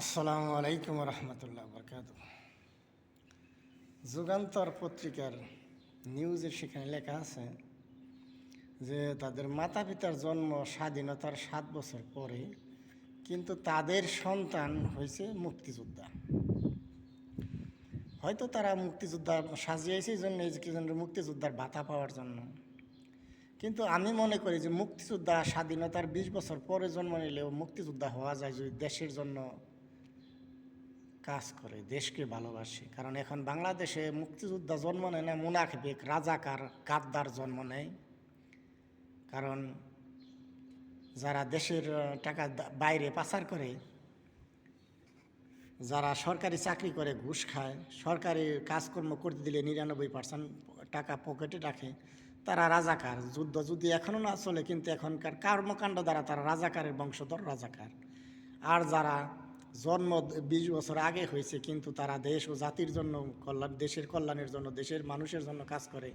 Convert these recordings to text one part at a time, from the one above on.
আসসালামু আলাইকুম রহমতুল্লাহ বরকাত। যুগান্তর পত্রিকার নিউজের সেখানে লেখা আছে যে তাদের মাতা পিতার জন্ম স্বাধীনতার 7 বছর পরে, কিন্তু তাদের সন্তান হয়েছে মুক্তিযোদ্ধা। হয়তো তারা মুক্তিযোদ্ধা সাজিয়েছে এই জন্য মুক্তিযোদ্ধার ভাতা পাওয়ার জন্য, কিন্তু আমি মনে করি যে মুক্তিযোদ্ধা স্বাধীনতার 20 বছর পরে জন্ম নিলেও মুক্তিযোদ্ধা হওয়া যায় যদি দেশের জন্য কাজ করে, দেশকে ভালোবাসে। কারণ এখন বাংলাদেশে মুক্তিযোদ্ধা জন্ম নেয় না, মুনাফিক রাজাকার গাদ্দার জন্ম নেয়। কারণ যারা দেশের টাকা বাইরে পাচার করে, যারা সরকারি চাকরি করে ঘুষ খায়, সরকারি কাজকর্ম করতে দিলে 99% টাকা পকেটে রাখে, তারা রাজাকার। যুদ্ধ যদি এখনও না চলে, কিন্তু এখনকার কর্মকাণ্ড দ্বারা তারা রাজাকারের বংশধর রাজাকার। আর যারা জন্ম 20 বছর আগে হয়েছে, কিন্তু তারা দেশ ও জাতির জন্য দেশের কল্যাণের জন্য, দেশের মানুষের জন্য কাজ করে,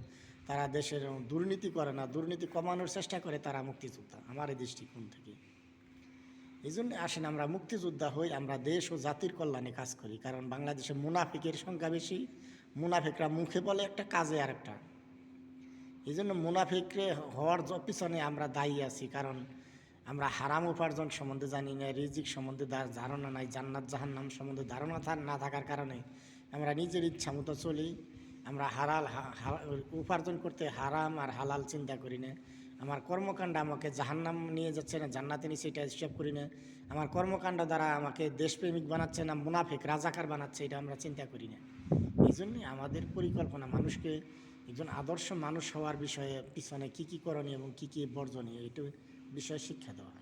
তারা দেশের দুর্নীতি করে না, দুর্নীতি কমানোর চেষ্টা করে, তারা মুক্তিযোদ্ধা আমার এই দৃষ্টিকোণ থেকে। এই জন্য আসেন আমরা মুক্তিযোদ্ধা হই, আমরা দেশ ও জাতির কল্যাণে কাজ করি। কারণ বাংলাদেশে মুনাফিকের সংখ্যা বেশি, মুনাফিকরা মুখে বলে একটা, কাজে আরেকটা। এই জন্য মুনাফিকরে হওয়ার পিছনে আমরা দায়ী আছি। কারণ আমরা হারাম উপার্জন সম্বন্ধে জানি না, রিজিক সম্বন্ধে ধারণা নাই, জান্নাত জাহান্নাম সম্বন্ধে ধারণা না থাকার কারণে আমরা নিজের ইচ্ছা মতো চলি। আমরা উপার্জন করতে হারাম আর হালাল চিন্তা করি না। আমার কর্মকাণ্ড আমাকে জাহান্নাম নিয়ে যাচ্ছে না জান্নাতে নিয়ে, সেটা হিসাব করি না। আমার কর্মকাণ্ড দ্বারা আমাকে দেশপ্রেমিক বানাচ্ছে না মুনাফিক রাজাকার বানাচ্ছে, এটা আমরা চিন্তা করি না। এই জন্যে আমাদের পরিকল্পনা মানুষকে একজন আদর্শ মানুষ হওয়ার বিষয়ে পিছনে কী কী করণীয় এবং কী কী বর্জনীয়, এইটু বিষয়ে শিক্ষা দেওয়া।